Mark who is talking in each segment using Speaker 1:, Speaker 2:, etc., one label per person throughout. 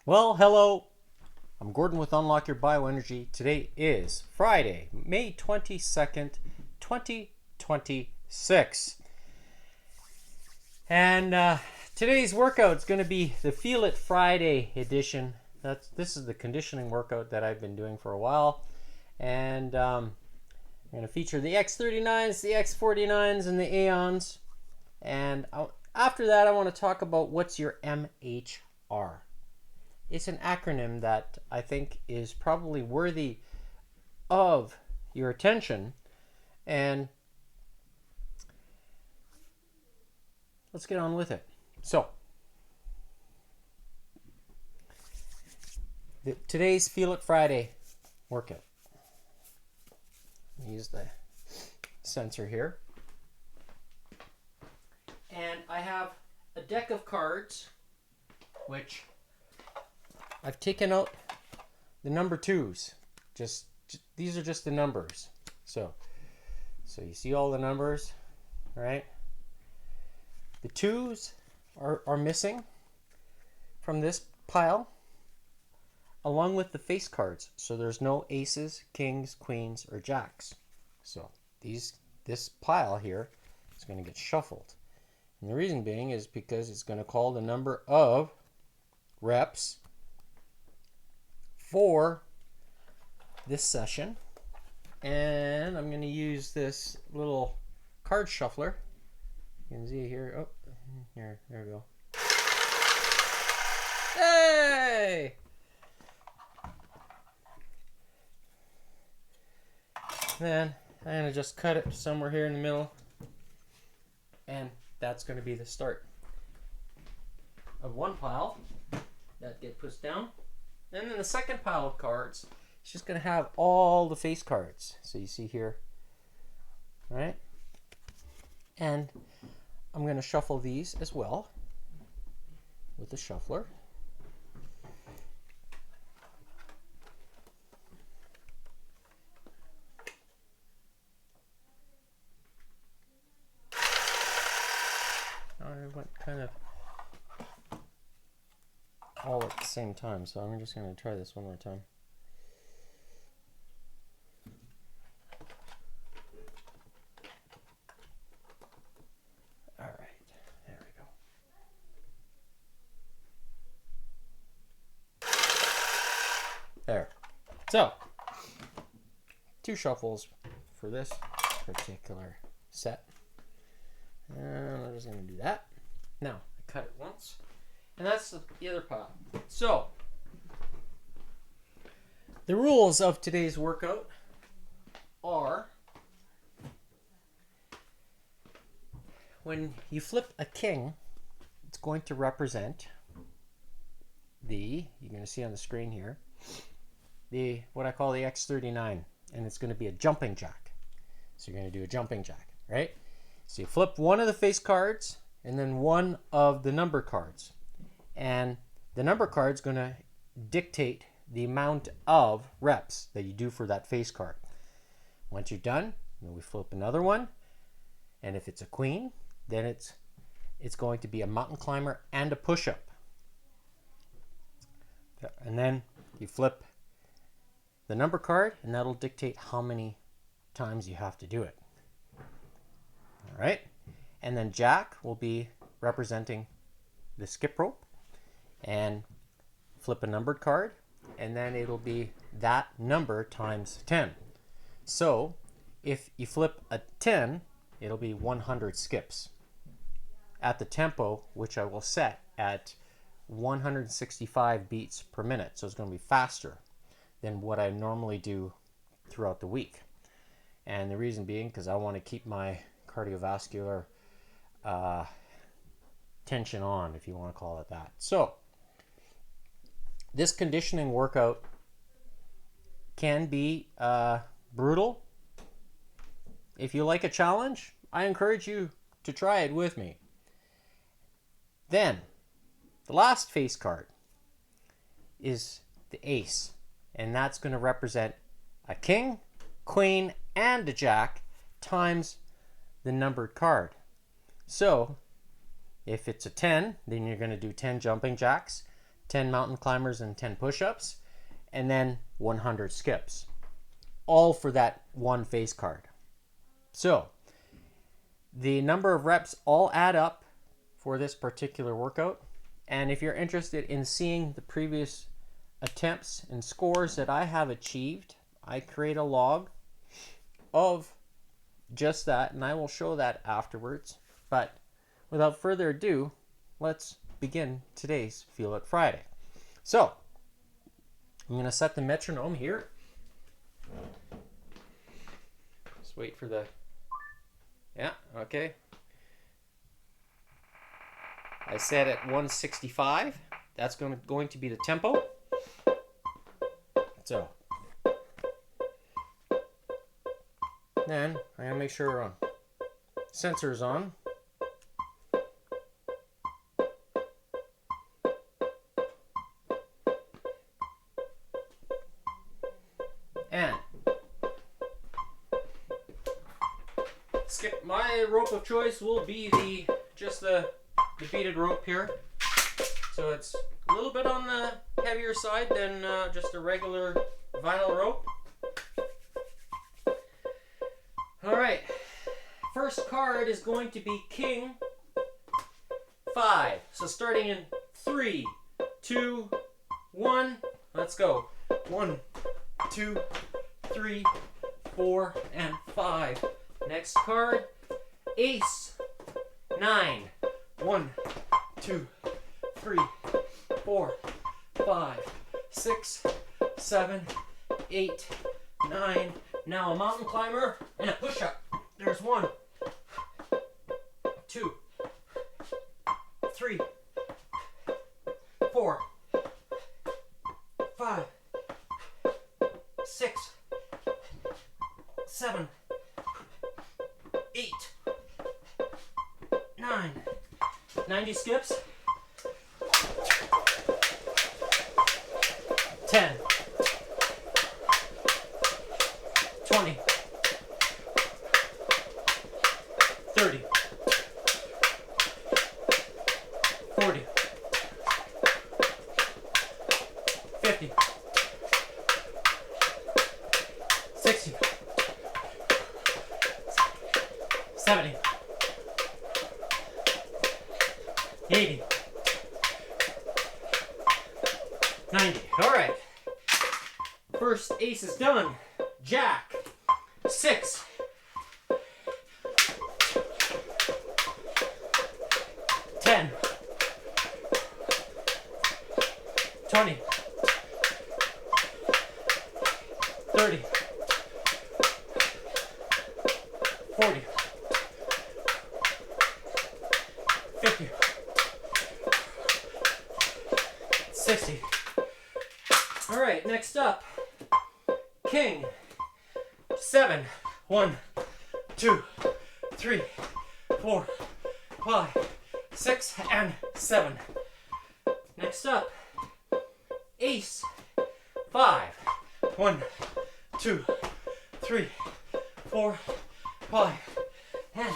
Speaker 1: Well, hello. I'm Gordon with Unlock Your Bioenergy. Today is Friday, May 22nd, 2026. And today's workout is going to be the Feel It Friday edition. This is the conditioning workout that I've been doing for a while. And I'm going to feature the X39s, the X49s, and the Aeons. And after that, I want to talk about what's your MHR. It's an acronym that I think is probably worthy of your attention. And let's get on with it. So, today's Feel It Friday workout. Use the sensor here. And I have a deck of cards, which I've taken out the number twos. Just these are just the numbers. So you see all the numbers, right? The twos are missing from this pile, along with the face cards. So there's no aces, kings, queens, or jacks. So this pile here is going to get shuffled. And the reason being is because it's going to call the number of reps for this session. And I'm going to use this little card shuffler. You can see here. Oh, there we go. Hey! Then I'm going to just cut it somewhere here in the middle. And that's going to be the start of one pile that get pushed down. And then the second pile of cards is just going to have all the face cards. So you see here, right? And I'm going to shuffle these as well with the shuffler. I went kind of all at the same time, so I'm just going to try this one more time. All right, there we go. There. So, 2 shuffles for this particular set. And I'm just going to do that. Now, I cut it once. And that's the other pile. So, the rules of today's workout are when you flip a king, it's going to represent you're going to see on the screen here, what I call the X39. And it's going to be a jumping jack. So you're going to do a jumping jack, right? So you flip one of the face cards and then one of the number cards. And the number card is going to dictate the amount of reps that you do for that face card. Once you're done, we flip another one. And if it's a queen, then it's going to be a mountain climber and a push-up. And then you flip the number card, and that'll dictate how many times you have to do it. All right. And then jack will be representing the skip rope. And flip a numbered card, and then it'll be that number times 10. So if you flip a 10, it'll be 100 skips at the tempo, which I will set at 165 beats per minute. So it's going to be faster than what I normally do throughout the week. And the reason being because I want to keep my cardiovascular tension on, if you want to call it that. So this conditioning workout can be brutal. If you like a challenge, I encourage you to try it with me. Then, the last face card is the ace. And that's going to represent a king, queen, and a jack times the numbered card. So, if it's a 10, then you're going to do 10 jumping jacks, 10 mountain climbers and 10 push-ups, and then 100 skips, all for that one face card. So the number of reps all add up for this particular workout. And if you're interested in seeing the previous attempts and scores that I have achieved, I create a log of just that, and I will show that afterwards. But without further ado, let's begin today's Feel It Friday. So I'm going to set the metronome here. Just wait for the... Yeah, okay. I set it 165. That's going to be the tempo. So then I'm going to make sure sensor is on. And skip. My rope of choice will be the beaded rope here. So it's a little bit on the heavier side than just a regular vinyl rope. All right, first card is going to be King 5. So starting in 3, 2, 1, let's go. 1, 2, 3, 4, and 5. Next card, Ace 9. 1, 2, 3, 4, 5, 6, 7, 8, 9. Now a mountain climber and a push-up. There's 1, 2, 3, 4, 5, 6, 7, 8, 9. 90 skips. 10, 20, 30, 40, 50, 60, 70, 80, 90. All right. First ace is done. Jack 6. 10. 20. 30. 40. 50. 60. All right, next up, King 7. 1, 2, 3, 4, 5, 6, and 7. Next up, Ace 5. 1, 2, 3, 4, 5, and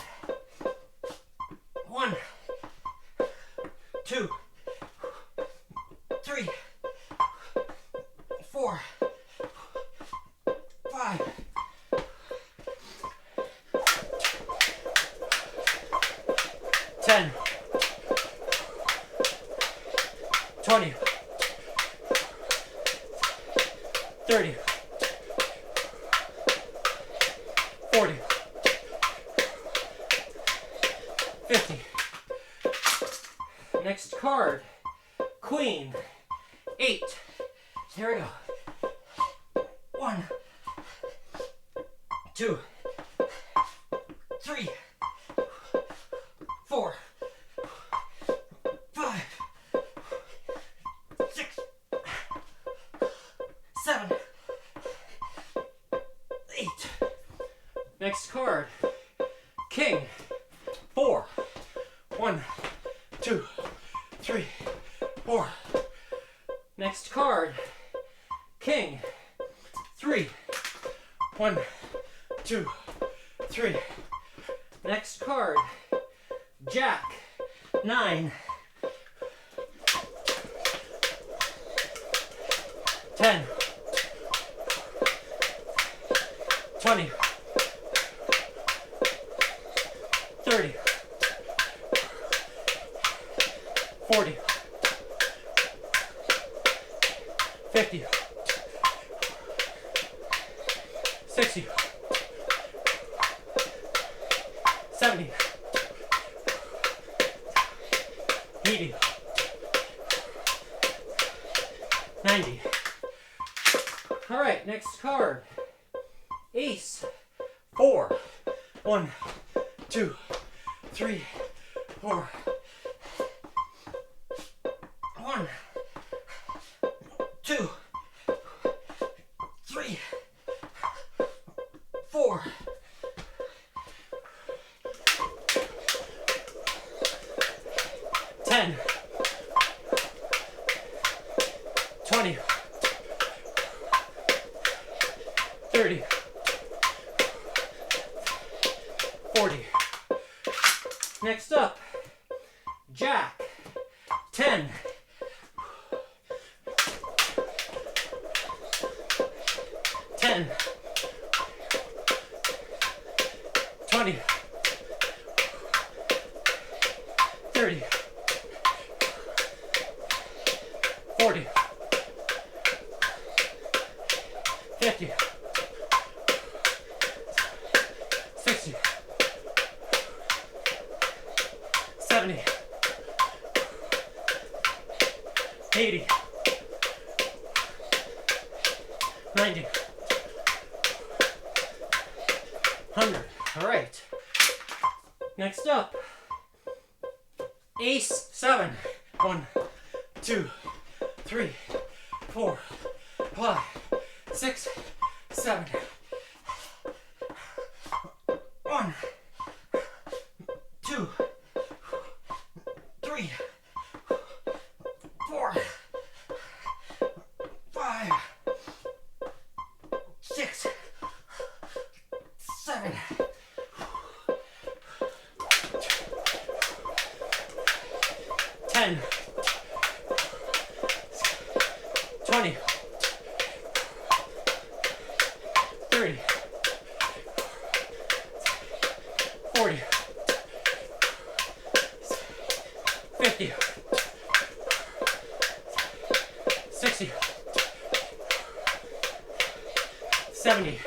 Speaker 1: 1, 2, 3, 4, 5. 10, 20, 30, 40, 50. Next card, Queen 8. Here we go. 1, 2, 3, 4, 5, 6, 7, 8. Next card, King 4. 1, 2, 3, 4. Next card, King 3. 1, 2, 3. Next card, Jack 9. 10, 20, 30, 40, 50, 60, 70, 80, 90. All right, next card. Ace. 4. 1, 2, 3, 4. 1, 2, 3, 4. 10, 20, 30, 40. Next up, Jack. 10, 10, 20, 30, 40, 50, 60, 70, 80, 90, 100. All right. Next up, Ace. 7. 1, 2, 3, 4, 5, 6, 7. 1, 2, 3, 4, 5, 6, 7. 10, 20, 30, 40, 50, 60, 70.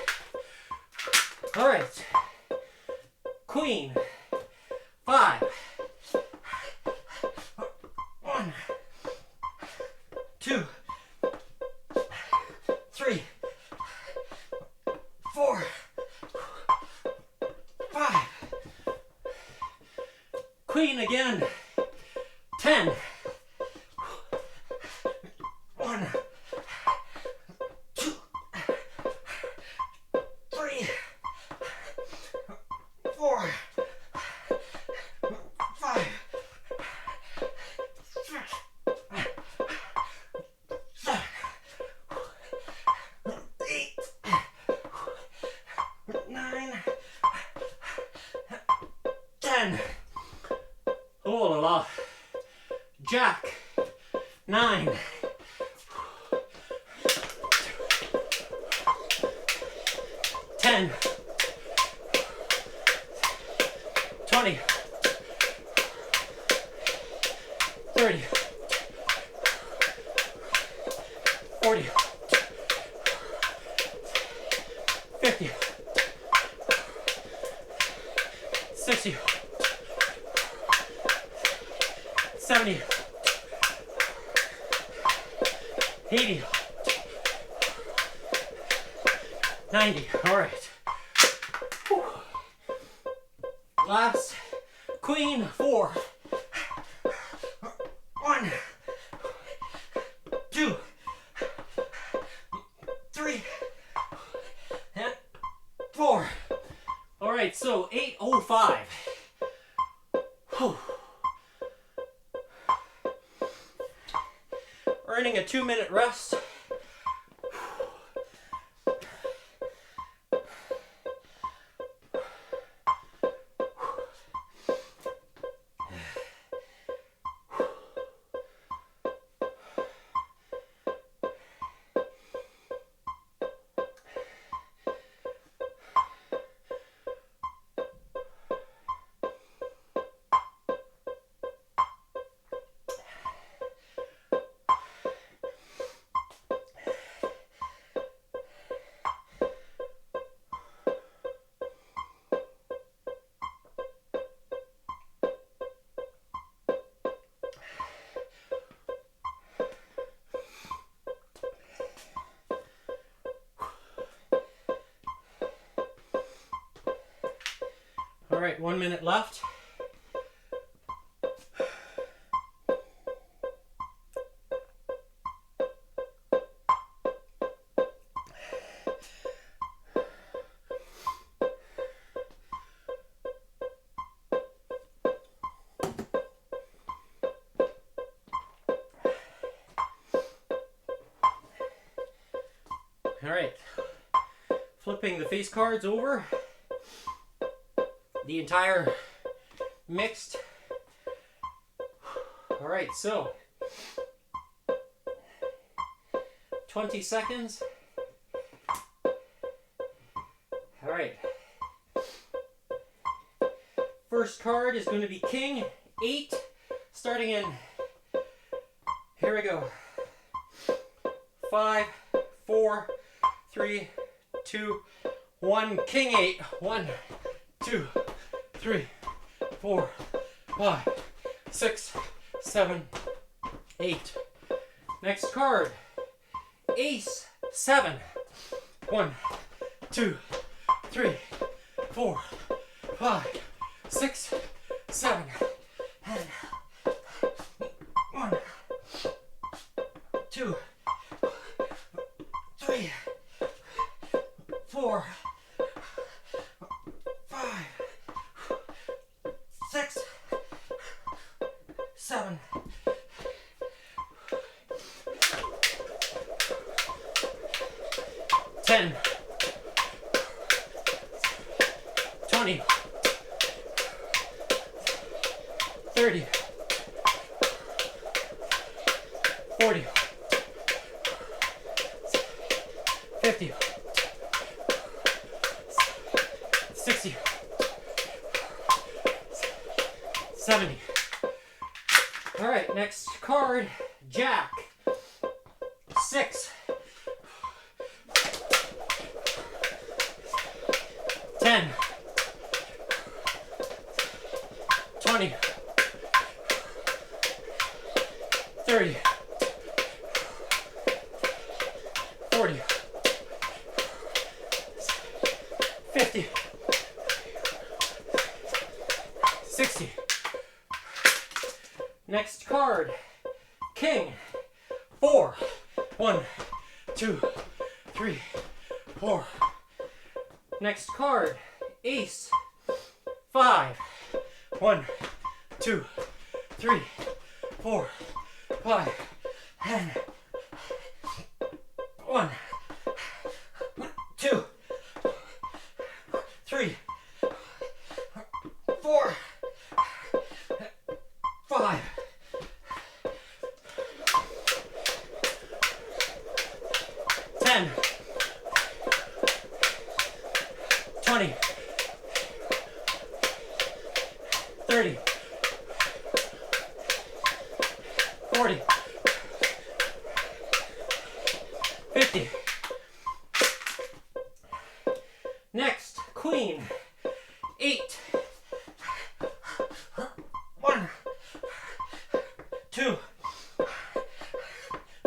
Speaker 1: All right. Queen. 5. 1, 2, 3, 4, 5. Queen again. 10. 1, 2, 3, 4, 5, 6, 7, 8, 9, 10. Oh la la. Jack. 9. 10. 20. 30. 40. 50. 60. 70. 80. 90. All right. Whew. Last. Queen. 4. 1, 2, 3, and 4. All right, so 8:05. Whew. Earning a 2-minute rest. All right, 1 minute left. All right, flipping the face cards over. The entire mixed. All right, so 20 seconds. All right. First card is going to be King 8, starting in, here we go, 5, 4, 3, 2, 1, King 8, 1, 2, 3, 4, 5, 6, 7, 8. Next card, Ace 7, 1, 2, 3, 4, 5, 6, 7, and 1, 2, 3, 4, 5, 6, 7. 10, 20, 30, 40, 50, 60, 70. All right, next card, Jack 6, 10, 20, 30, 40, 50, 60. Next card, King 4, 1, 2, 3, 4. Next card, Ace 5, 1, 2, 3, 4, 5, and 1, 2, 3, 4, 5. 10, 20, 30, 40, 50. Next, Queen 8, 1, 2,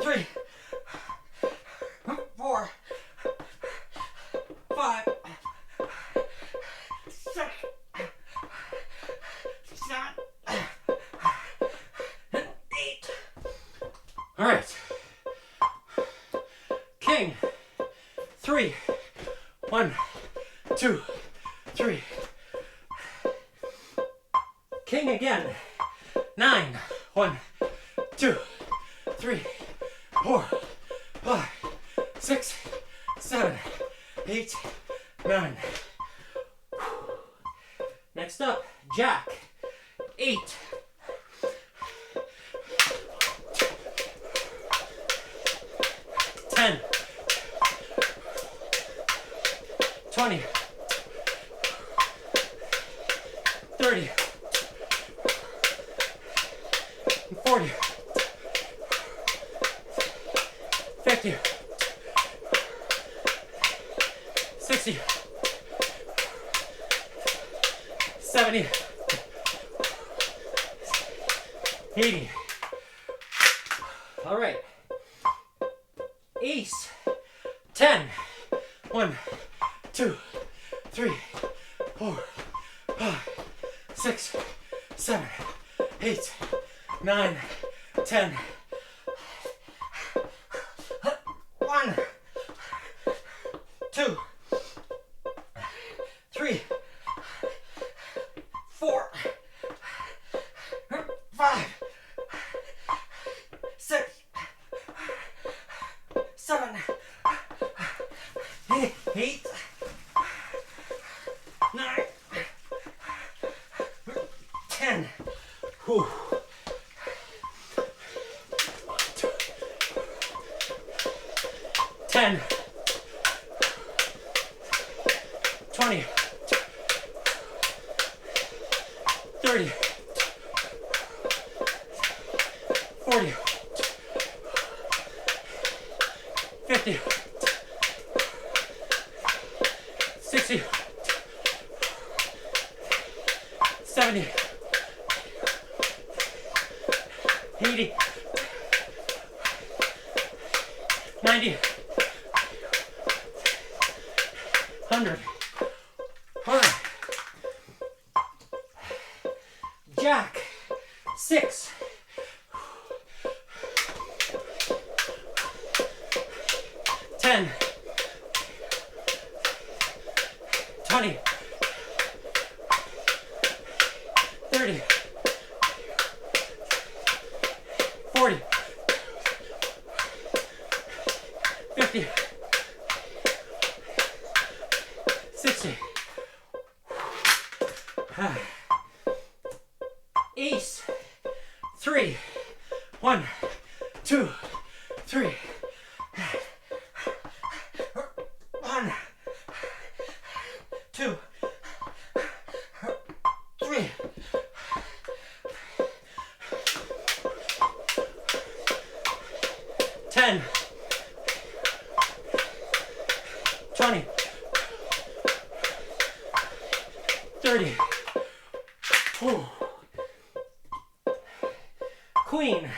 Speaker 1: 3, 4, 5, 6, 7, 8. All right. King 3, 1, 2, 3. King again. 9, 1, 2, 3, 4, 5, 6, 7, 8, 9. Next up, Jack 8, 10, 20, 30, 40, 50, 60, 70, 80. All right. Ace 10, 1, 2, 3, 4, 6, 7, 8, 9, 10. 1, 2, 3, 4, 5, 6, 7, 8, 9, 10. Whew. 10, 20, 30, 40, 50, 60, 70, 80, 90, 100. All right. Jack, 6. 10, 20, 30, 40, 50, 60. Ace, 3, 1, 2, 3. 1, 2, 3. 10, 20, 30. Whew. Queen,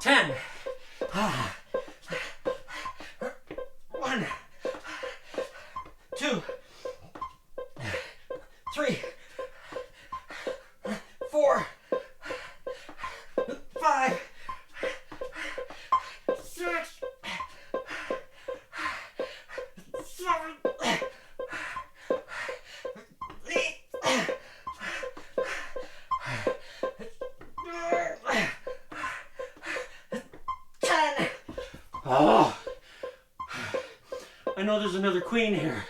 Speaker 1: 10. 1, 2, 3, 4, 5, 6, 7, 8, 10. Oh, I know there's another queen here.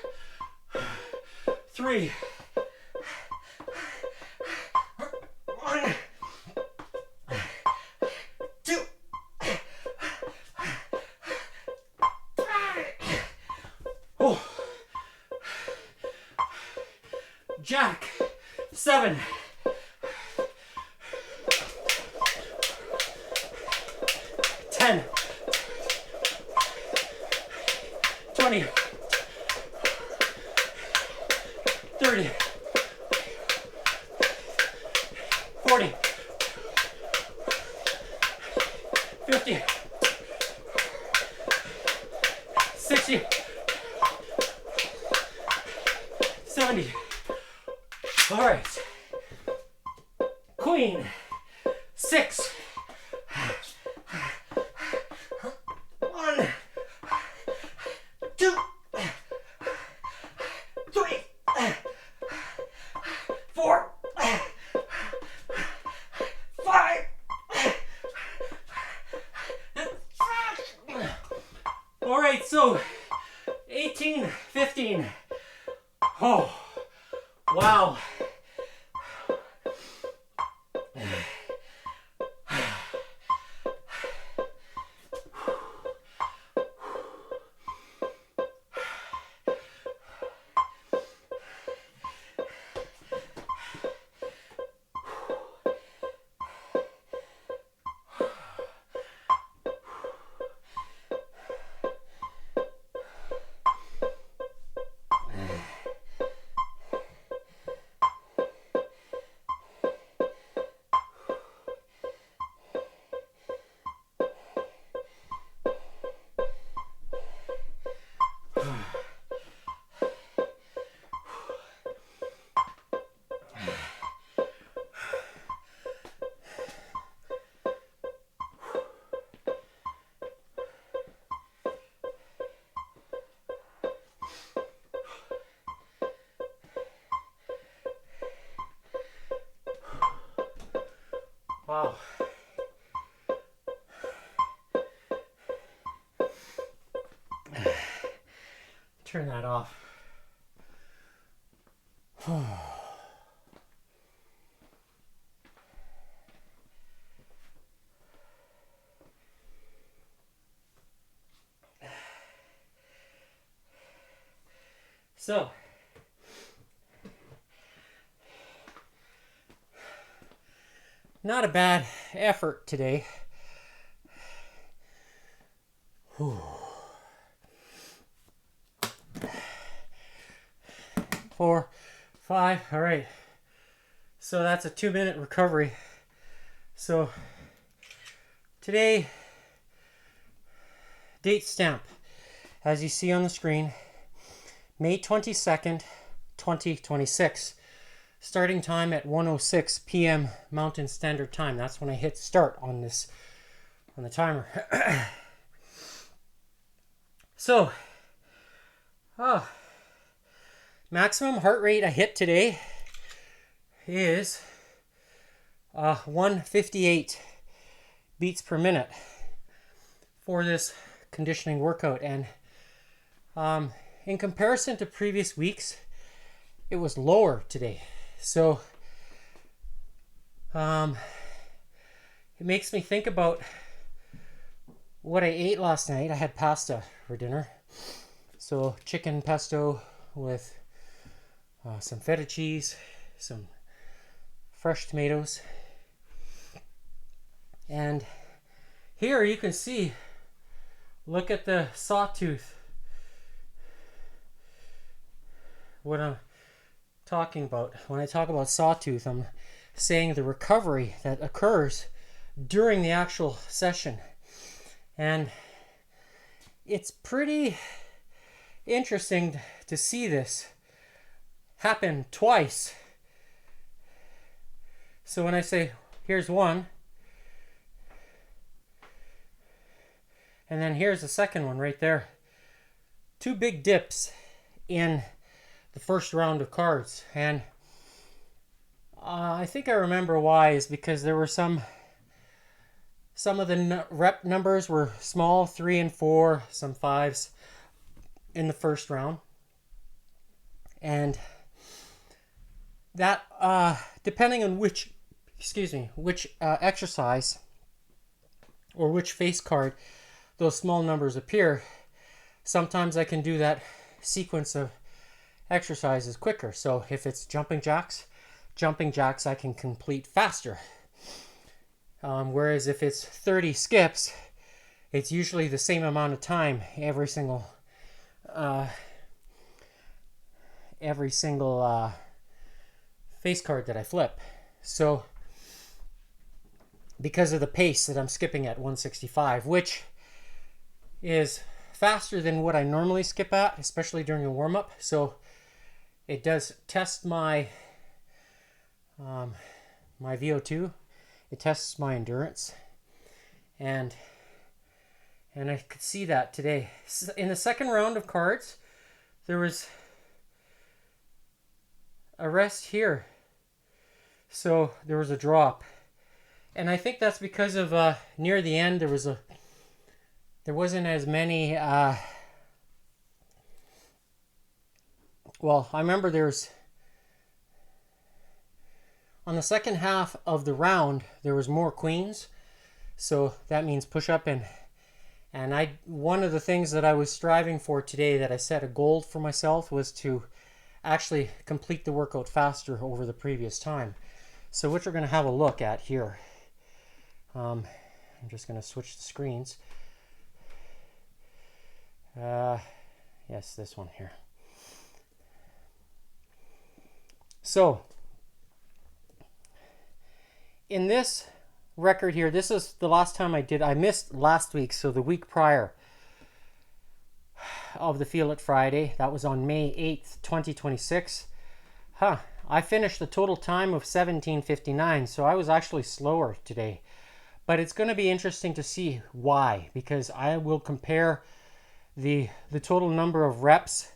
Speaker 1: 3, 1, 2, 3. Oh, Jack, 7. 10, 20, 30, 40, 50, 60, 70. All right. Queen, 6. 1, 2, 3, 4, 5. All right, so 18, 15. Oh, wow. Wow. Turn that off. So, not a bad effort today. 4, 5, all right. So that's a 2-minute recovery. So today, date stamp, as you see on the screen, May 22nd, 2026. Starting time at 1:06 p.m. Mountain Standard Time. That's when I hit start on the timer. So, maximum heart rate I hit today is 158 beats per minute for this conditioning workout. And in comparison to previous weeks, it was lower today. So it makes me think about what I ate last night. I had pasta for dinner. So chicken pesto with some feta cheese, some fresh tomatoes. And here you can see, look at the sawtooth. What I'm talking about. When I talk about sawtooth, I'm saying the recovery that occurs during the actual session. And it's pretty interesting to see this happen twice. So when I say, here's one, and then here's the second one right there. 2 big dips in the first round of cards. And I think I remember why, is because there were some of the rep numbers were small, 3 and 4, some 5s in the first round. And that depending on which exercise or which face card those small numbers appear, sometimes I can do that sequence of exercises quicker. So if it's jumping jacks I can complete faster. Whereas if it's 30 skips, it's usually the same amount of time every single face card that I flip. So because of the pace that I'm skipping at 165, which is faster than what I normally skip at, especially during a warm-up. So it does test my my VO2. It tests my endurance, and I could see that today. In the second round of cards, there was a rest here, so there was a drop, and I think that's because of near the end there wasn't as many. Well, I remember there's on the second half of the round there was more queens, so that means push up, and one of the things that I was striving for today, that I set a goal for myself, was to actually complete the workout faster over the previous time. So which we're going to have a look at here. I'm just going to switch the screens. Yes, this one here. So in this record here, this is the last time I missed last week, so the week prior of the Feel It Friday, that was on May 8th, 2026. I finished the total time of 17:59, so I was actually slower today. But it's going to be interesting to see why, because I will compare the total number of reps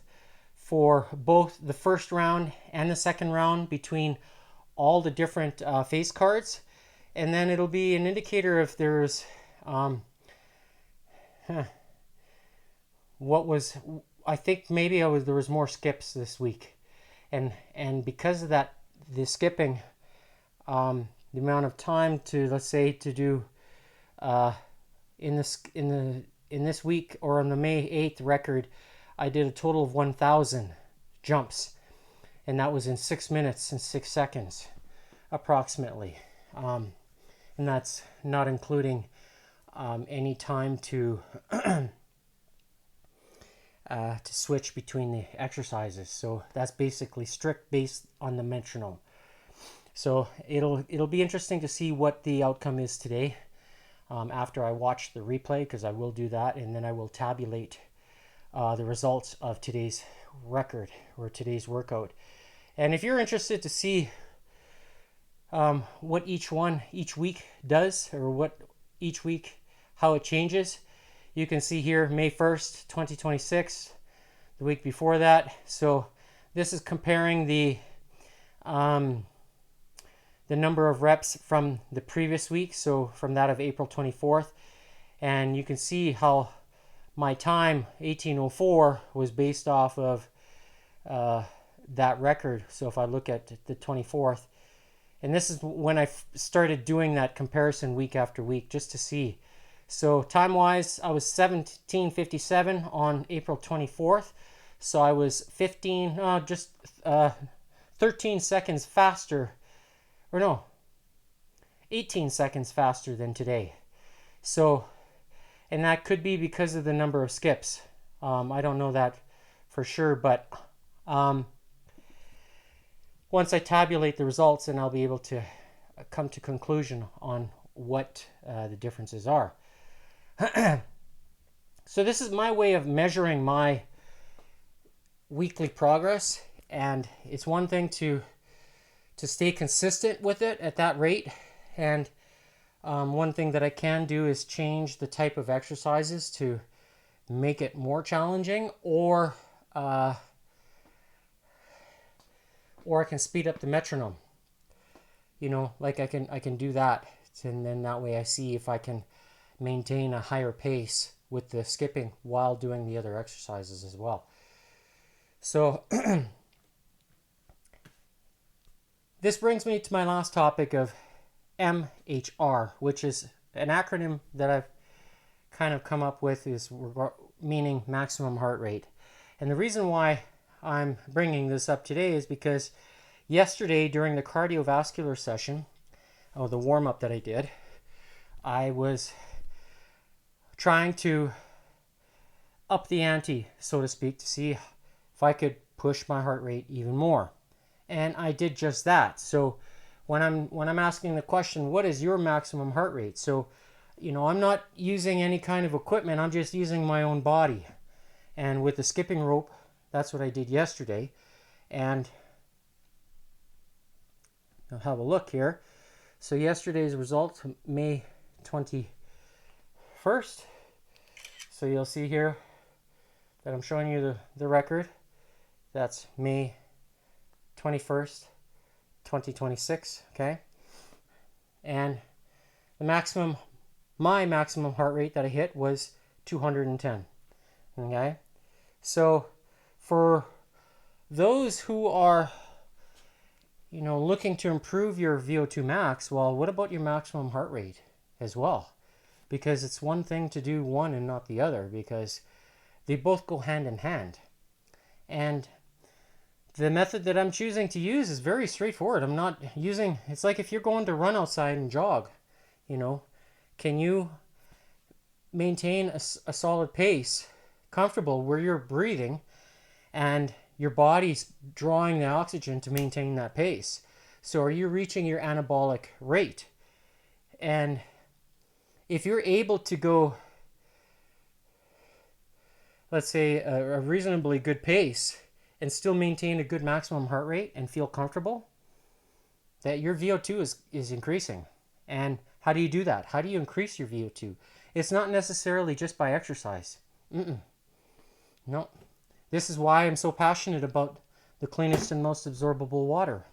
Speaker 1: for both the first round and the second round between all the different face cards, and then it'll be an indicator if there's what was, I think maybe there was more skips this week, and because of that, the skipping, the amount of time to, let's say, to do in this week, or on the May 8th record, I did a total of 1,000 jumps, and that was in 6 minutes and 6 seconds approximately, and that's not including any time to to switch between the exercises. So that's basically strict based on the metronome. So it'll be interesting to see what the outcome is today, after I watch the replay, because I will do that, and then I will tabulate the results of today's record, or today's workout. And if you're interested to see what each week does, or what each week, how it changes, you can see here May 1st, 2026, the week before that. So this is comparing the number of reps from the previous week, so from that of April 24th, and you can see how my time 1804 was based off of that record. So if I look at the 24th, and this is when I started doing that comparison week after week, just to see. So time wise, I was 17:57 on April 24th, so I was 13 seconds faster, or no, 18 seconds faster than today. So, and that could be because of the number of skips. I don't know that for sure, but once I tabulate the results, then I'll be able to come to conclusion on what the differences are. So this is my way of measuring my weekly progress, and it's one thing to stay consistent with it at that rate, and one thing that I can do is change the type of exercises to make it more challenging, or I can speed up the metronome. You know, like I can do that, and then that way I see if I can maintain a higher pace with the skipping while doing the other exercises as well. So this brings me to my last topic of MHR, which is an acronym that I've kind of come up with, is meaning maximum heart rate. And the reason why I'm bringing this up today is because yesterday during the cardiovascular session, the warm-up that I did, I was trying to up the ante, so to speak, to see if I could push my heart rate even more. And I did just that. So when I'm asking the question, what is your maximum heart rate? So, you know, I'm not using any kind of equipment, I'm just using my own body. And with the skipping rope, that's what I did yesterday. And I'll have a look here. So yesterday's result, May 21st. So you'll see here that I'm showing you the record. That's May 21st, 2026, okay? And my maximum heart rate that I hit was 210, okay? So for those who are, you know, looking to improve your VO2 max, well, what about your maximum heart rate as well? Because it's one thing to do one and not the other, because they both go hand in hand. And the method that I'm choosing to use is very straightforward. I'm not using, it's like if you're going to run outside and jog, you know, can you maintain a solid pace, comfortable, where you're breathing and your body's drawing the oxygen to maintain that pace? So are you reaching your anabolic rate? And if you're able to go, let's say, a reasonably good pace and still maintain a good maximum heart rate and feel comfortable, that your VO2 is increasing. And how do you do that? How do you increase your VO2? It's not necessarily just by exercise. No. This is why I'm so passionate about the cleanest and most absorbable water.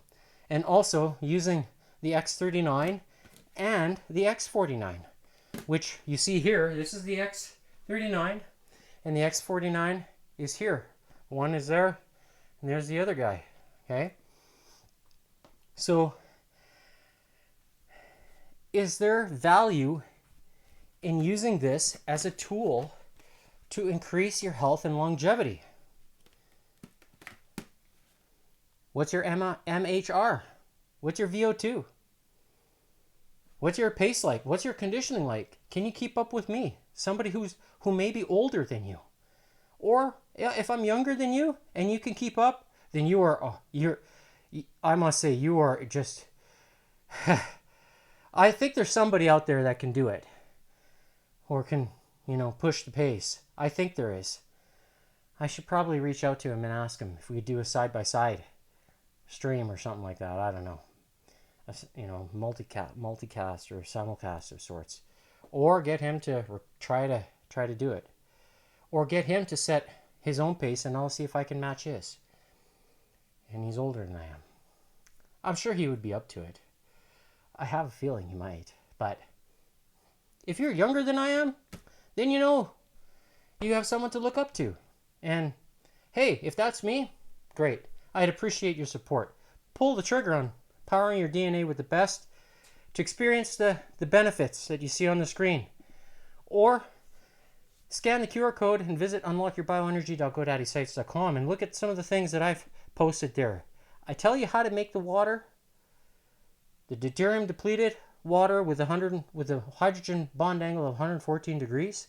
Speaker 1: And also using the X39 and the X49, which you see here. This is the X39, and the X49 is here. One is there, and there's the other guy. Okay? So, is there value in using this as a tool to increase your health and longevity? What's your MHR? What's your VO2? What's your pace like? What's your conditioning like? Can you keep up with me? Somebody who may be older than you. Or if I'm younger than you and you can keep up, then I must say you are just I think there's somebody out there that can do it. Or can, push the pace. I think there is. I should probably reach out to him and ask him if we could do a side-by-side stream or something like that. I don't know. Multicast or simulcast of sorts. Or get him to try to do it. Or get him to set his own pace and I'll see if I can match his. And he's older than I am. I'm sure he would be up to it. I have a feeling he might. But if you're younger than I am, then you have someone to look up to. And hey, if that's me, great. I'd appreciate your support. Pull the trigger on powering your DNA with the best to experience the benefits that you see on the screen. Or scan the QR code and visit unlockyyourbioenergy.godaddysites.com and look at some of the things that I've posted there. I tell you how to make the water, the deuterium depleted water with a hydrogen bond angle of 114 degrees.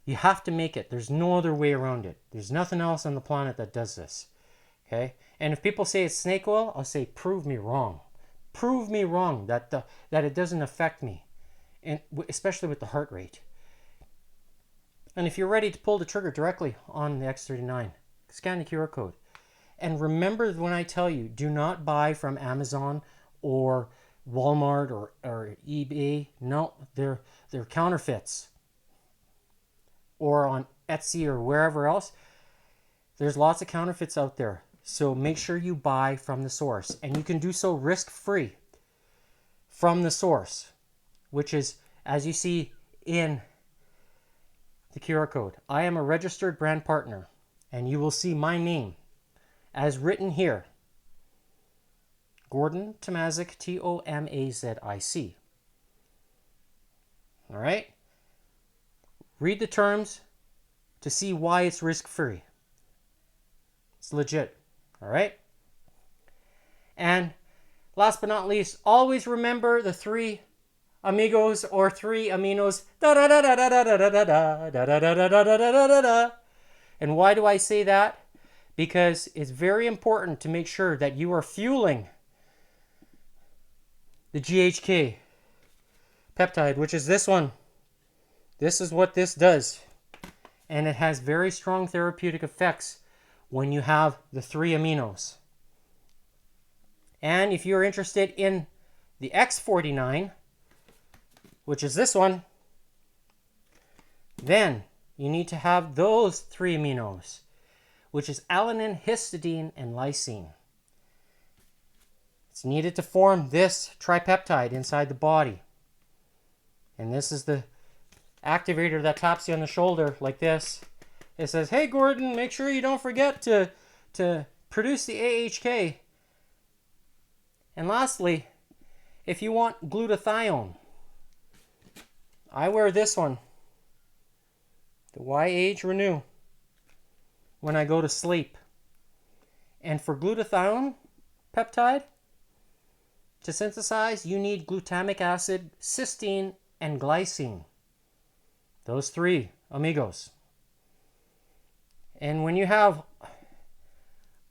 Speaker 1: You have to make it. There's no other way around it. There's nothing else on the planet that does this. Okay? And if people say it's snake oil, I'll say prove me wrong. Prove me wrong that it doesn't affect me, and especially with the heart rate. And if you're ready to pull the trigger directly on the X39, scan the QR code. And remember when I tell you, do not buy from Amazon or Walmart or eBay. No, they're counterfeits. Or on Etsy or wherever else. There's lots of counterfeits out there. So make sure you buy from the source. And you can do so risk-free from the source, which is, as you see in the QR code. I am a registered brand partner, and you will see my name as written here. Gordon Tomazic, Tomazic. All right? Read the terms to see why it's risk-free. It's legit. All right? And last but not least, always remember the 3 amigos or 3 aminos. And why do I say that? Because it's very important to make sure that you are fueling the GHK peptide, which is this one. This is what this does. And it has very strong therapeutic effects when you have the 3 aminos. And if you're interested in the X49, which is this one, then you need to have those 3 aminos, which is alanine, histidine, and lysine. It's needed to form this tripeptide inside the body. And this is the activator that taps you on the shoulder like this. It says, hey Gordon, make sure you don't forget to produce the AHK. And lastly, if you want glutathione, I wear this one, the YH Renew, when I go to sleep. And for glutathione peptide to synthesize, you need glutamic acid, cysteine, and glycine. Those 3 amigos. And when you have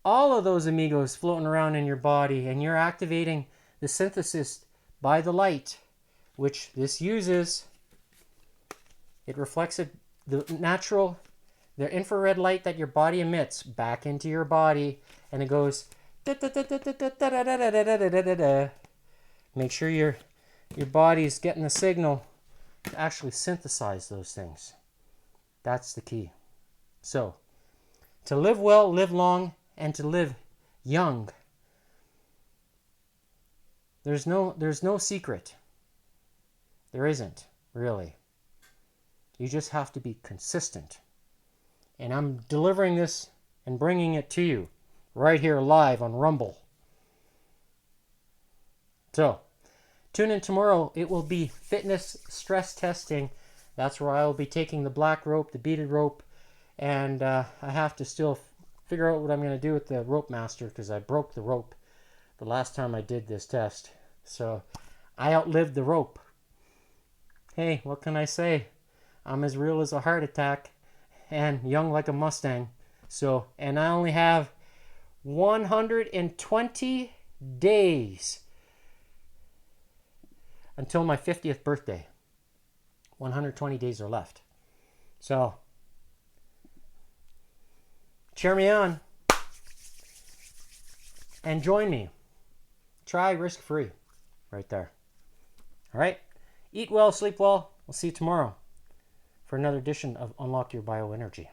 Speaker 1: all of those amigos floating around in your body and you're activating the synthesis by the light, which this uses, it reflects the infrared light that your body emits back into your body, and it goes make sure your body's getting the signal to actually synthesize those things. That's the key. So, to live well, live long, and to live young, there's no secret. There isn't, really. You just have to be consistent. And I'm delivering this and bringing it to you right here live on Rumble. So, tune in tomorrow. It will be fitness stress testing. That's where I will be taking the black rope, the beaded rope, and I have to still figure out what I'm going to do with the rope master because I broke the rope the last time I did this test. So, I outlived the rope. Hey, what can I say? I'm as real as a heart attack and young like a Mustang. So, and I only have 120 days until my 50th birthday. 120 days are left. So, cheer me on and join me. Try risk-free right there. All right? Eat well, sleep well. We'll see you tomorrow for another edition of Unlock Your Bioenergy.